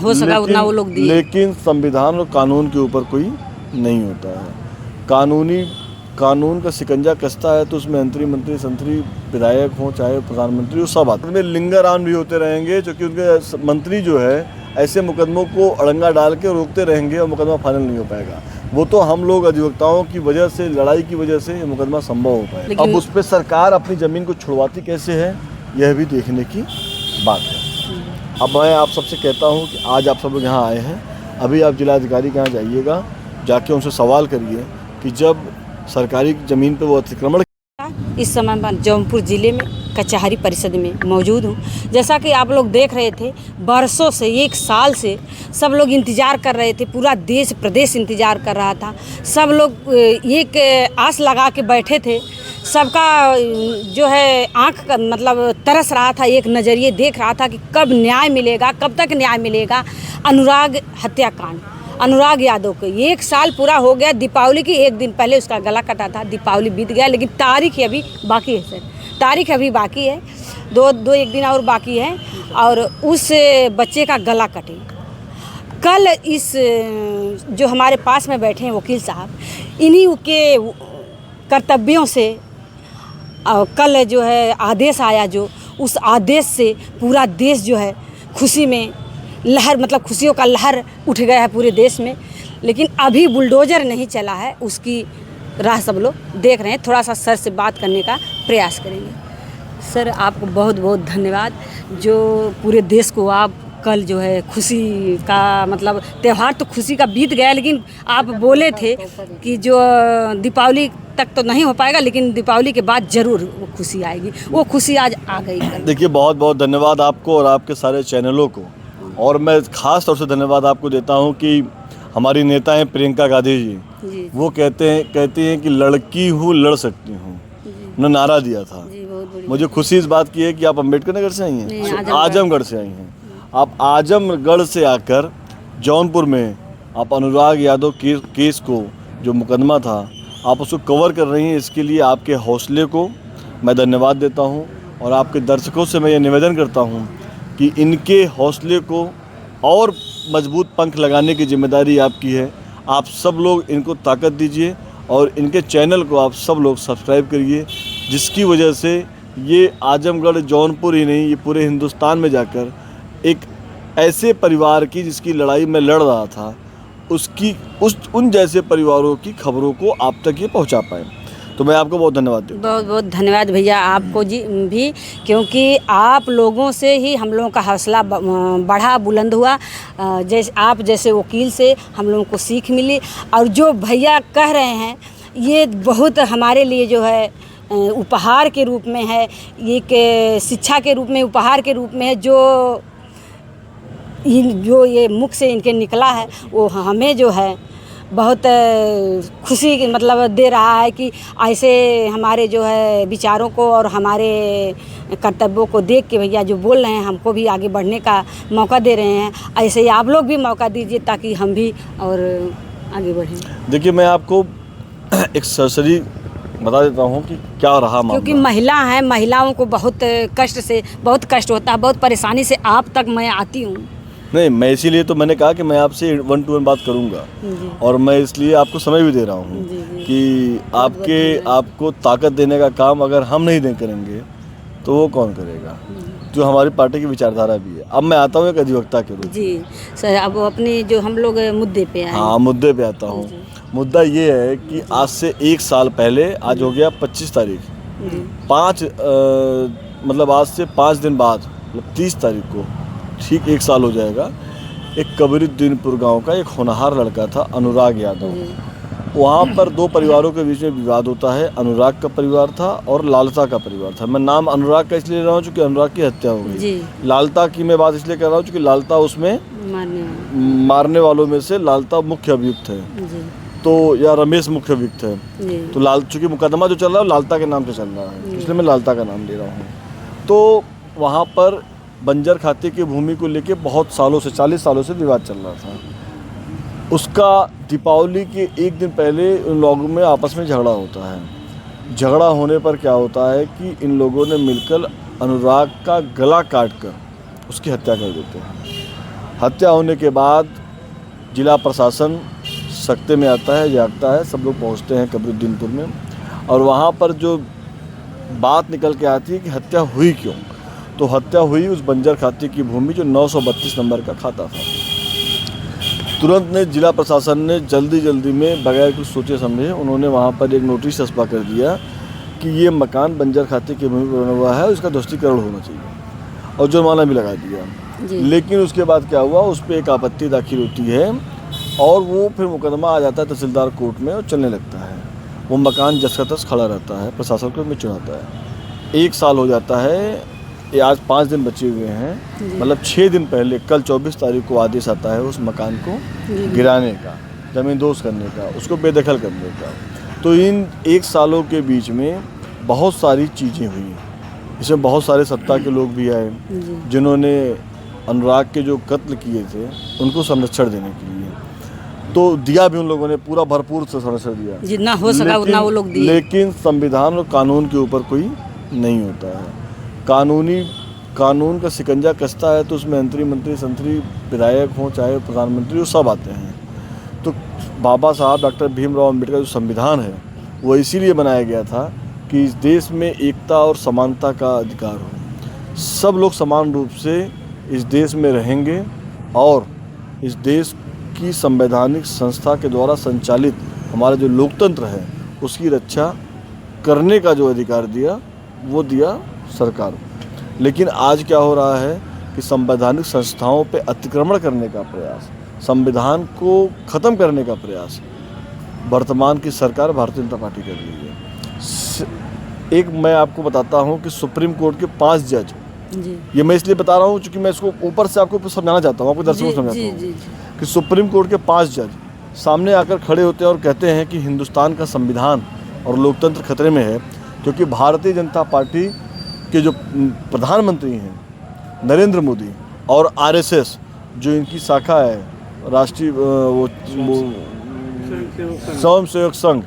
हो सका उतना वो लोग दिए। लेकिन संविधान और कानून के ऊपर कोई नहीं होता है। कानून का शिकंजा कसता है तो उसमें मंत्री संतरी विधायक हों चाहे प्रधानमंत्री हो, सब आते हैं। लिंगारान भी होते रहेंगे क्योंकि उनके मंत्री जो है ऐसे मुकदमों को अड़ंगा डाल के रोकते रहेंगे और मुकदमा फाइनल नहीं हो पाएगा। वो तो हम लोग अधिवक्ताओं की वजह से, लड़ाई की वजह से ये मुकदमा संभव हो पाएगा। अब उस पर सरकार अपनी ज़मीन को छुड़वाती कैसे है, यह भी देखने की बात है। अब मैं आप सबसे कहता हूँ कि आज आप सब लोग यहाँ आए हैं, अभी आप जिलाधिकारी के यहाँ जाइएगा, जाके उनसे सवाल करिए कि जब सरकारी ज़मीन पर वो अतिक्रमण। इस समय मैं जौनपुर ज़िले में कचहरी परिषद में मौजूद हूँ। जैसा कि आप लोग देख रहे थे, बरसों से, 1 साल से सब लोग इंतज़ार कर रहे थे, पूरा देश प्रदेश इंतज़ार कर रहा था। सब लोग एक आस लगा के बैठे थे, सबका जो है आँख का मतलब तरस रहा था, एक नज़रिए देख रहा था कि कब न्याय मिलेगा, कब तक न्याय मिलेगा। अनुराग हत्याकांड, अनुराग यादव को 1 साल पूरा हो गया। दीपावली की 1 दिन पहले उसका गला कटा था, दीपावली बीत गया, लेकिन तारीख अभी बाकी है सर, तारीख अभी बाकी है, 1 दिन और बाकी है और उस बच्चे का गला कटे। कल इस जो हमारे पास में बैठे हैं वकील साहब, इन्हीं के कर्तव्यों से कल जो है आदेश आया, जो उस आदेश से पूरा देश जो है खुशी में लहर, मतलब खुशियों का लहर उठ गया है पूरे देश में। लेकिन अभी बुलडोज़र नहीं चला है, उसकी राह सब लोग देख रहे हैं। थोड़ा सा सर से बात करने का प्रयास करेंगे। सर आपको बहुत बहुत धन्यवाद, जो पूरे देश को आप कल जो है खुशी का मतलब त्यौहार तो खुशी का बीत गया, लेकिन आप बोले थे कि जो दीपावली तक तो नहीं हो पाएगा, लेकिन दीपावली के बाद ज़रूर वो खुशी आएगी। वो खुशी आज आ गई। देखिए, बहुत बहुत धन्यवाद आपको और आपके सारे चैनलों को, और मैं ख़ास तौर से धन्यवाद आपको देता हूं कि हमारी नेता हैं प्रियंका गांधी जी, वो कहती हैं कि लड़की हूँ लड़ सकती हूँ, उन्होंने नारा दिया था। मुझे खुशी इस बात की है कि आप अम्बेडकर नगर से आई हैं, आजमगढ़ से आई हैं। आप आजमगढ़ से आकर जौनपुर में आप अनुराग यादव केस को जो मुकदमा था आप उसको कवर कर रही हैं, इसके लिए आपके हौसले को मैं धन्यवाद देता हूँ। और आपके दर्शकों से मैं ये निवेदन करता हूँ कि इनके हौसले को और मजबूत पंख लगाने की जिम्मेदारी आपकी है। आप सब लोग इनको ताकत दीजिए और इनके चैनल को आप सब लोग सब्सक्राइब करिए, जिसकी वजह से ये आजमगढ़ जौनपुर ही नहीं, ये पूरे हिंदुस्तान में जाकर एक ऐसे परिवार की जिसकी लड़ाई मैं लड़ रहा था, उन जैसे परिवारों की खबरों को आप तक ये पहुंचा पाए। तो मैं आपको बहुत धन्यवाद दूँ। बहुत बहुत धन्यवाद भैया आपको जी भी, क्योंकि आप लोगों से ही हम लोगों का हौसला बढ़ा, बुलंद हुआ। जैसे आप जैसे वकील से हम लोगों को सीख मिली, और जो भैया कह रहे हैं ये बहुत हमारे लिए जो है उपहार के रूप में है, ये शिक्षा के रूप में, उपहार के रूप में है। जो ये मुख से इनके निकला है वो हमें जो है बहुत खुशी मतलब दे रहा है कि ऐसे हमारे जो है विचारों को और हमारे कर्तव्यों को देख के भैया जो बोल रहे हैं, हमको भी आगे बढ़ने का मौका दे रहे हैं। ऐसे ही आप लोग भी मौका दीजिए ताकि हम भी और आगे बढ़ें। देखिए, मैं आपको एक सरसरी बता देता हूँ कि क्या रहा मामला। क्योंकि महिला हैं, महिलाओं को बहुत कष्ट होता है, बहुत परेशानी से आप तक मैं आती हूँ। नहीं, मैं इसीलिए तो मैंने कहा कि मैं आपसे 1 to 1 बात करूंगा, और मैं इसलिए आपको समय भी दे रहा हूं कि आपको ताकत देने का काम अगर हम नहीं करेंगे तो वो कौन करेगा, जो हमारी पार्टी की विचारधारा भी है। अब मैं आता हूं एक अधिवक्ता के रूप में। जी सर, अब अपने जो हम लोग मुद्दे पे आए। हाँ, मुद्दे पे आता हूँ। मुद्दा ये है कि आज से 1 साल पहले, आज हो गया 25 तारीख, मतलब आज से 5 दिन बाद, मतलब 30 तारीख को ठीक 1 साल हो जाएगा। एक कबीरुद्दीनपुर गांव का एक होनहार लड़का था, अनुराग यादव। वहाँ पर 2 परिवारों के बीच में विवाद होता है। अनुराग का परिवार था और लालता का परिवार था। मैं नाम अनुराग का इसलिए ले रहा हूँ क्योंकि अनुराग की हत्या हो गई। लालता की मैं बात इसलिए कर रहा हूँ क्योंकि लालता उसमें मारने वालों में से लालता मुख्य अभियुक्त है, तो या रमेश मुख्य अभियुक्त है। तो चूँकि मुकदमा जो चल रहा है लालता के नाम से चल रहा है, इसलिए मैं लालता का नाम ले रहा हूँ। तो वहाँ पर बंजर खाते की भूमि को लेके बहुत सालों से, 40 सालों से विवाद चल रहा था। उसका दीपावली के 1 दिन पहले उन लोगों में आपस में झगड़ा होता है। झगड़ा होने पर क्या होता है कि इन लोगों ने मिलकर अनुराग का गला काट कर उसकी हत्या कर देते हैं। हत्या होने के बाद जिला प्रशासन सख्ते में आता है, जागता है, सब लोग पहुंचते हैं कबरुद्दीनपुर में और वहाँ पर जो बात निकल के आती है कि हत्या हुई क्यों, तो हत्या हुई उस बंजर खाते की भूमि जो 932 नंबर का खाता था। तुरंत ने जिला प्रशासन ने जल्दी में बगैर कुछ सोचे समझे उन्होंने वहाँ पर एक नोटिस छपा कर दिया कि ये मकान बंजर खाते की भूमि पर बना हुआ है, उसका ध्वस्तीकरण होना चाहिए और जुर्माना भी लगा दिया। लेकिन उसके बाद क्या हुआ, उस पर एक आपत्ति दाखिल होती है और वो फिर मुकदमा आ जाता है तहसीलदार कोर्ट में और चलने लगता है। वो मकान जस का तस खड़ा रहता है, प्रशासन को में चुनाता है। 1 साल हो जाता है, ये आज 5 दिन बचे हुए हैं, मतलब 6 दिन पहले कल 24 तारीख को आदेश आता है उस मकान को गिराने का, ज़मीन दोस्त करने का, उसको बेदखल करने का। तो इन 1 सालों के बीच में बहुत सारी चीज़ें हुई। इसमें बहुत सारे सत्ता के लोग भी आए जिन्होंने अनुराग के जो कत्ल किए थे उनको संरक्षण देने के लिए तो दिया भी, उन लोगों ने पूरा भरपूर से संरक्षण दिया जितना हो सका उतना वो लोग दिए। लेकिन संविधान और कानून के ऊपर कोई नहीं होता है। कानून का शिकंजा कसता है तो उसमें मंत्री संतरी विधायक हों चाहे प्रधानमंत्री, वो सब आते हैं। तो बाबा साहब डॉक्टर भीमराव अम्बेडकर जो संविधान है वो इसीलिए बनाया गया था कि इस देश में एकता और समानता का अधिकार हो, सब लोग समान रूप से इस देश में रहेंगे और इस देश की संवैधानिक संस्था के द्वारा संचालित हमारा जो लोकतंत्र है उसकी रक्षा करने का जो अधिकार दिया वो दिया सरकार। लेकिन आज क्या हो रहा है कि संवैधानिक संस्थाओं पे अतिक्रमण करने का प्रयास, संविधान को ख़त्म करने का प्रयास वर्तमान की सरकार भारतीय जनता पार्टी कर रही है। एक मैं आपको बताता हूं कि सुप्रीम कोर्ट के 5 जज, ये मैं इसलिए बता रहा हूं क्योंकि मैं इसको ऊपर से आपको समझाना चाहता हूं, आपको दर्शकों को समझाता हूं कि सुप्रीम कोर्ट के 5 जज सामने आकर खड़े होते हैं और कहते हैं कि हिंदुस्तान का संविधान और लोकतंत्र खतरे में है, क्योंकि भारतीय जनता पार्टी के जो प्रधानमंत्री हैं नरेंद्र मोदी और आरएसएस जो इनकी शाखा है राष्ट्रीय स्वयंसेवक संघ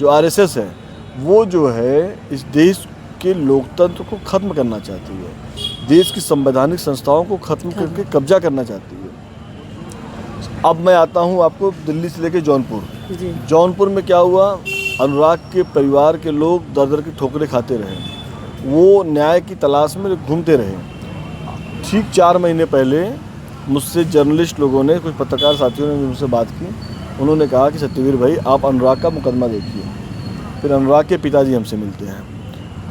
जो आरएसएस है, वो जो है इस देश के लोकतंत्र को ख़त्म करना चाहती है, देश की संवैधानिक संस्थाओं को ख़त्म करके कब्जा करना चाहती है। अब मैं आता हूँ आपको दिल्ली से लेके जौनपुर में क्या हुआ, अनुराग के परिवार के लोग दर की ठोकरें खाते रहे, वो न्याय की तलाश में घूमते रहे। ठीक 4 महीने पहले मुझसे जर्नलिस्ट लोगों ने, कुछ पत्रकार साथियों ने मुझसे बात की, उन्होंने कहा कि सत्यवीर भाई आप अनुराग का मुकदमा देखिए। फिर अनुराग के पिताजी हमसे मिलते हैं,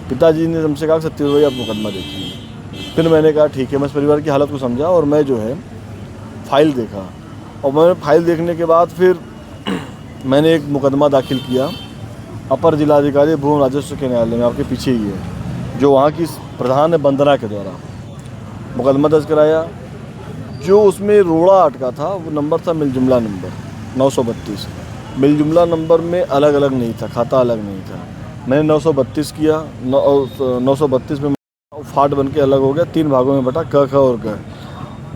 पिताजी ने हमसे कहा सत्यवीर भाई आप मुकदमा देखिए। फिर मैंने कहा ठीक है, मैं इस परिवार की हालत को समझा और मैं जो है फाइल देखा और मैंने फाइल देखने के बाद फिर मैंने एक मुकदमा दाखिल किया अपर जिलाधिकारी भूमि राजस्व के न्यायालय में, आपके पीछे ही है, जो वहाँ की प्रधान है वंदना के द्वारा मुकदमा दर्ज कराया। जो उसमें रोड़ा अटका था वो नंबर था मिलजुमला नंबर 932। मिलजुमला नंबर में अलग अलग नहीं था, खाता अलग नहीं था। मैंने 932 किया, 932 में फाट बन के अलग हो गया, 3 भागों में बटा, क ख और ग।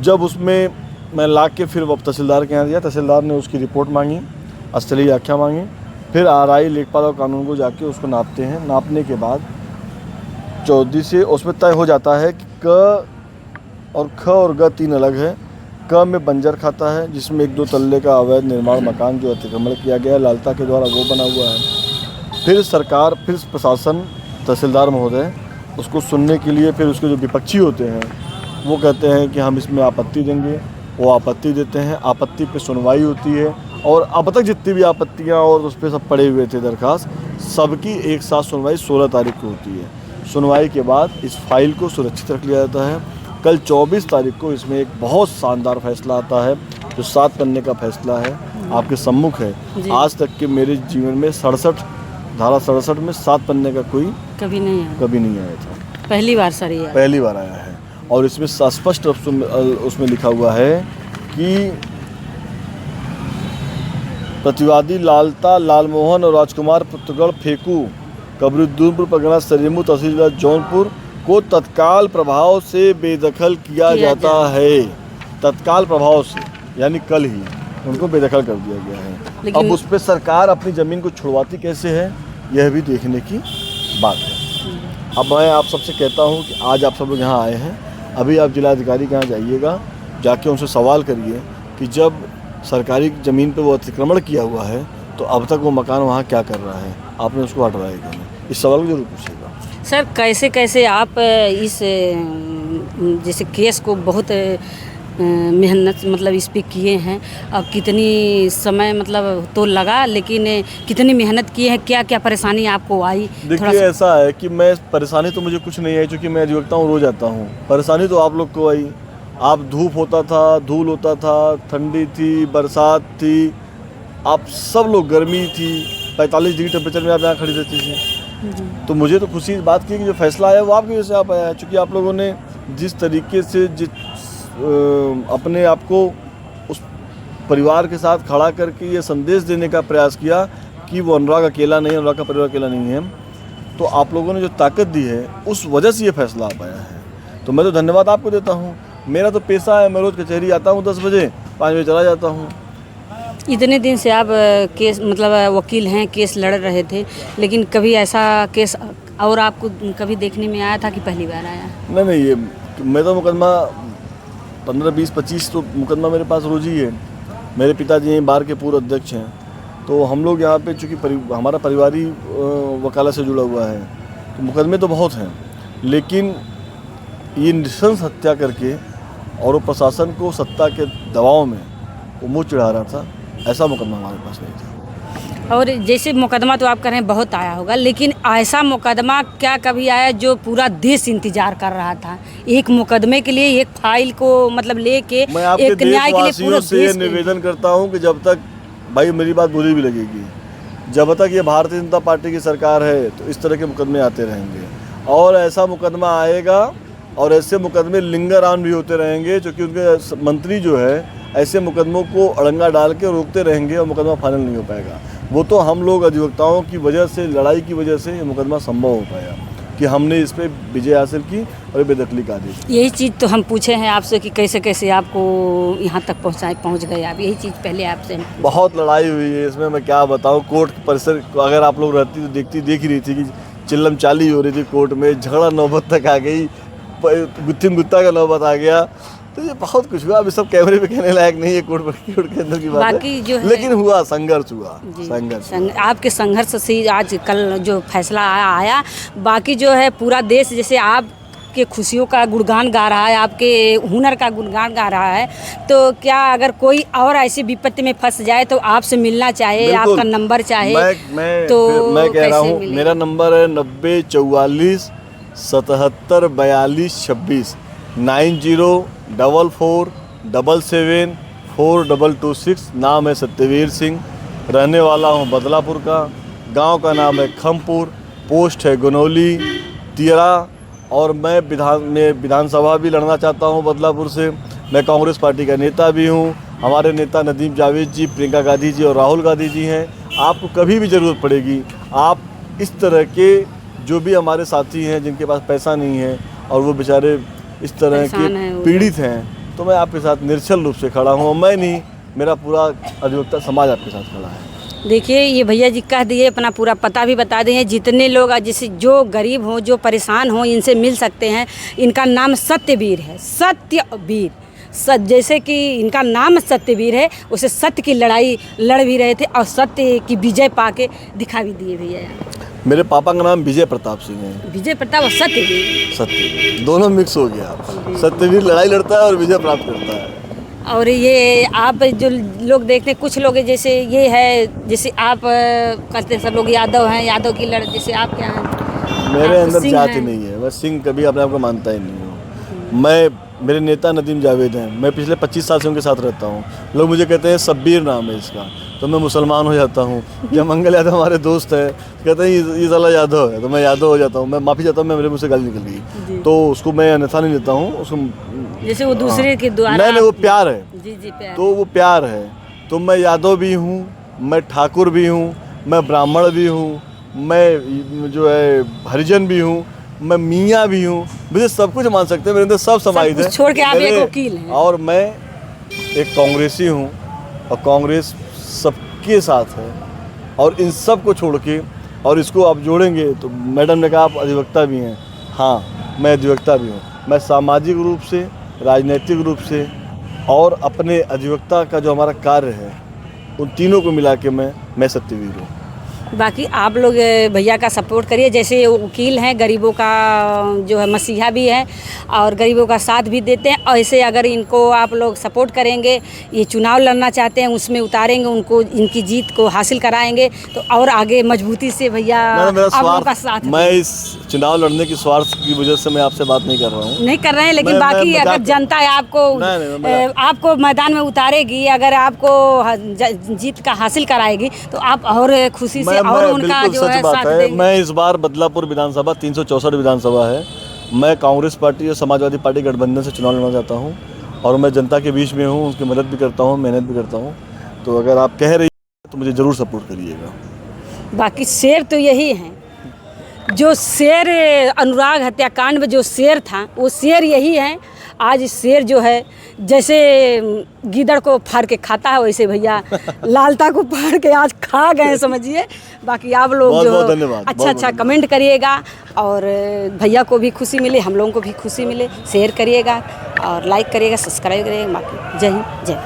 जब उसमें मैं ला के फिर तहसीलदार के यहाँ दिया, तहसीलदार ने उसकी रिपोर्ट मांगी, स्थलीय व्याख्या मांगी, फिर आरआई लेखपाल और कानून को जाके उसको नापते हैं। नापने के बाद 14 से उसमें तय हो जाता है कि क और ख और ग 3 अलग है। क में बंजर खाता है जिसमें 1-2 तल्ले का अवैध निर्माण मकान जो अतिक्रमण किया गया लालता के द्वारा वो बना हुआ है। फिर सरकार, फिर प्रशासन, तहसीलदार महोदय उसको सुनने के लिए, फिर उसके जो विपक्षी होते हैं वो कहते हैं कि हम इसमें आपत्ति देंगे, वो आपत्ति देते हैं, आपत्ति पे सुनवाई होती है और अब तक जितनी भी आपत्तियां और उस पर सब पड़े हुए थे दरखास्त, सबकी एक साथ सुनवाई 16 तारीख को होती है। सुनवाई के बाद इस फाइल को सुरक्षित रख लिया जाता है। कल 24 तारीख को इसमें एक बहुत शानदार फैसला आता है जो 7 पन्ने का फैसला है, आपके सम्मुख है। आज तक के मेरे जीवन में धारा 67 में 7 पन्ने का कोई कभी नहीं आया था, पहली बार सर ये पहली बार आया है। और इसमें स्पष्ट रूप से उसमें लिखा हुआ है कि प्रतिवादी लालता, लालमोहन और राजकुमार पुत्रगढ़ फेंकू कबरुद्दीनपुर परगना सरेमू तहसील जौनपुर को तत्काल प्रभाव से बेदखल किया जाता है। तत्काल प्रभाव से यानी कल ही उनको बेदखल कर दिया गया है। अब उस पर सरकार अपनी ज़मीन को छुड़वाती कैसे है यह भी देखने की बात है। अब मैं आप सबसे कहता हूं कि आज आप सब लोग यहाँ आए हैं, अभी आप जिलाधिकारी के यहाँ जाइएगा। जाके उनसे सवाल करिए कि जब सरकारी ज़मीन पे वो अतिक्रमण किया हुआ है तो अब तक वो मकान वहाँ क्या कर रहा है, आपने उसको हटवाया क्यों नहीं? इस सवाल को जरूर पूछिएगा। सर कैसे कैसे आप इस जैसे केस को बहुत मेहनत मतलब इस पे किए हैं, अब कितनी समय मतलब तो लगा, लेकिन कितनी मेहनत की है, क्या क्या परेशानी आपको आई? देखिए ऐसा है कि मैं परेशानी तो मुझे कुछ नहीं आई, क्योंकि मैं अधिवक्ता हूँ, रोज आता हूँ। परेशानी तो आप लोग को आई। आप धूप होता था, धूल होता था, ठंडी थी, बरसात थी, आप सब लोग, गर्मी थी, 45 डिग्री टेम्परेचर में आप यहाँ खड़ी रहती थी। तो मुझे तो खुशी इस बात की कि जो फैसला आया वो आपकी वजह से आप आया है, क्योंकि आप लोगों ने जिस तरीके से अपने आप को उस परिवार के साथ खड़ा करके ये संदेश देने का प्रयास किया कि वो अनुराग अकेला नहीं है, अनुराग का परिवार अकेला नहीं है, तो आप लोगों ने जो ताकत दी है उस वजह से ये फैसला आ पाया है। तो मैं तो धन्यवाद आपको देता हूँ। मेरा तो पेशा है, मैं रोज़ कचहरी आता हूँ 10 बजे, 5 बजे चला जाता हूँ। इतने दिन से आप केस मतलब वकील हैं, केस लड़ रहे थे, लेकिन कभी ऐसा केस और आपको कभी देखने में आया था कि पहली बार आया? नहीं, ये मैं तो मुकदमा 15, 20, 25 तो मुकदमा मेरे पास रोज ही है। मेरे पिताजी यहीं बार के पूर्व अध्यक्ष हैं, तो हम लोग यहाँ पे चूँकि हमारा परिवार ही वकालत से जुड़ा हुआ है, तो मुकदमे तो बहुत हैं, लेकिन ये नृशंस हत्या करके और वो प्रशासन को सत्ता के दबाव में वो मुँह चिढ़ा रहा था, ऐसा मुकदमा हमारे पास नहीं था। और जैसे मुकदमा तो आप कह रहे हैं बहुत आया होगा, लेकिन ऐसा मुकदमा क्या कभी आया जो पूरा देश इंतजार कर रहा था? एक मुकदमे के लिए, एक फाइल को मतलब लेके मैं आपके एक न्याय के लिए पूरा देशवासियों से ये देश निवेदन करता हूं कि जब तक, भाई मेरी बात बुरी भी लगेगी, जब तक ये भारतीय जनता पार्टी की सरकार है तो इस तरह के मुकदमे आते रहेंगे, और ऐसा मुकदमा आएगा और ऐसे मुकदमे लिंगर ऑन भी होते रहेंगे, क्योंकि उनके मंत्री जो है ऐसे मुकदमों को अड़ंगा डाल के रोकते रहेंगे और मुकदमा फाइनल नहीं हो पाएगा। वो तो हम लोग अधिवक्ताओं की वजह से, लड़ाई की वजह से ये मुकदमा संभव हो पाया कि हमने इस पे विजय हासिल की और बेदखली का दी। यही चीज़ तो हम पूछे हैं आपसे कि कैसे कैसे आपको यहाँ तक पहुँच गए आप, यही चीज़ पहले आपसे। बहुत लड़ाई हुई है इसमें, मैं क्या बताऊँ। कोर्ट परिसर अगर आप लोग रहती तो देख ही रही थी कि चिल्लम चाली हो रही थी कोर्ट में, झगड़ा नौबत तक आ गई, गुत्थिम गुत्ता का नौबत आ गया, तो ये बहुत कुछ हुआ। अभी सब कैमरे पे कहने लायक नहीं है कोर्ट के अंदर की बात है, जो है, लेकिन हुआ, संघर्ष हुआ, संघर्ष। आपके संघर्ष से आज कल जो फैसला आया, बाकी जो है पूरा देश जैसे आपके खुशियों का गुणगान गा रहा है, आपके हुनर का गुणगान गा रहा है, तो क्या अगर कोई और ऐसी विपत्ति में फंस जाए तो आपसे मिलना चाहे, आपका नंबर चाहे, मैं कह रहा हूँ, मेरा नंबर है 90 44 77 42 26, 9044774226। नाम है सत्यवीर सिंह, रहने वाला हूँ बदलापुर का, गांव का नाम है खमपुर, पोस्ट है गनौली तियरा, और मैं विधानसभा भी लड़ना चाहता हूँ बदलापुर से। मैं कांग्रेस पार्टी का नेता भी हूँ। हमारे नेता नदीम जावेद जी, प्रियंका गांधी जी और राहुल गांधी जी हैं। आपको कभी भी ज़रूरत पड़ेगी, आप इस तरह के जो भी हमारे साथी हैं जिनके पास पैसा नहीं है और वो बेचारे इस तरह के पीड़ित हैं, तो मैं आपके साथ निश्चल रूप से खड़ा हूँ। मैं नहीं, मेरा पूरा अधिवक्ता समाज आपके साथ खड़ा है। देखिए ये भैया जी कह दिए, अपना पूरा पता भी बता दिए, जितने लोग जैसे जो गरीब हों, जो परेशान हों, इनसे मिल सकते हैं। इनका नाम सत्यवीर है, सत्यवीर। जैसे कि इनका नाम सत्यवीर है, उसे सत्य की लड़ाई लड़ भी रहे थे और सत्य की विजय पाके दिखा भी दिए भैया। मेरे पापा का नाम विजय प्रताप सिंह है। विजय प्रताप और सत्यवीर दोनों मिक्स हो गया। सत्यवीर लड़ाई लड़ता है और विजय प्राप्त करता है। और ये आप जो लोग देखते हैं, कुछ लोग जैसे ये है, जैसे आप कहते हैं सब लोग यादव हैं, यादव की लड़, जैसे आप क्या हैं? मेरे अंदर जाति नहीं है, मैं सिंह कभी अपने आप को मानता ही नहीं हूँ। मेरे नेता नदीम जावेद हैं, मैं पिछले 25 साल से उनके साथ रहता हूँ। लोग मुझे कहते हैं सब्बीर नाम है इसका, तो मैं मुसलमान हो जाता हूँ। जब मंगल यादव हमारे दोस्त है, कहते हैं ये साला यादव है, तो मैं यादव हो जाता हूँ। मैं माफ़ी चाहता हूँ, मेरे मुँह से गाली निकल गई, तो उसको मैं अन्यथा नहीं लेता हूँ उसको, जैसे वो दूसरे के द्वारा। नहीं, वो प्यार है। जी प्यार। तो वो प्यार है। तो मैं यादव भी हूँ, मैं ठाकुर भी हूँ, मैं ब्राह्मण भी हूँ, मैं जो है हरिजन भी हूँ, मैं मियाँ भी हूँ, मुझे सब कुछ मान सकते हैं। मेरे अंदर सब समाहित है, छोड़ के आप एक वकील हैं। और मैं एक कांग्रेसी हूँ, और कांग्रेस सबके साथ है, और इन सब को छोड़ के, और इसको आप जोड़ेंगे तो मैडम ने कहा आप अधिवक्ता भी हैं। हाँ, मैं अधिवक्ता भी हूँ। मैं सामाजिक रूप से, राजनीतिक रूप से और अपने अधिवक्ता का जो हमारा कार्य है, उन तीनों को मिला के मैं सत्यवीर हूँ। बाकी आप लोग भैया का सपोर्ट करिए, जैसे वो वकील हैं, गरीबों का जो है मसीहा भी है और गरीबों का साथ भी देते हैं। ऐसे अगर इनको आप लोग सपोर्ट करेंगे, ये चुनाव लड़ना चाहते हैं उसमें उतारेंगे, उनको इनकी जीत को हासिल कराएंगे तो और आगे मजबूती से भैया आप लोगों का साथ। मैं इस चुनाव लड़ने की स्वार्थ की वजह से मैं आपसे बात नहीं कर रहा हूँ, नहीं कर रहे हैं, लेकिन बाकी अगर जनता है आपको मैदान में उतारेगी, अगर आपको जीत का हासिल कराएगी तो आप और खुशी से और उनका जो है साथ देंगे। मैं इस बार बदलापुर विधानसभा 364 विधानसभा है, मैं कांग्रेस पार्टी और समाजवादी पार्टी गठबंधन से चुनाव लड़ना चाहता हूँ और मैं जनता के बीच में हूँ, उसकी मदद भी करता हूँ, मेहनत भी करता हूँ। तो अगर आप कह रही हैं तो मुझे ज़रूर सपोर्ट करिएगा। बाकी शेर तो यही है, जो शेर अनुराग हत्याकांड में जो शेर था वो शेर यही है। आज शेर जो है जैसे गीदड़ को फाड़ के खाता है, वैसे भैया लालता को फाड़ के आज खा गए समझिए। बाकी आप लोग जो अच्छा कमेंट करिएगा और भैया को भी खुशी मिले, हम लोगों को भी खुशी मिले। शेयर करिएगा और लाइक करिएगा, सब्सक्राइब करिएगा। बाकी जय हिंद, जय।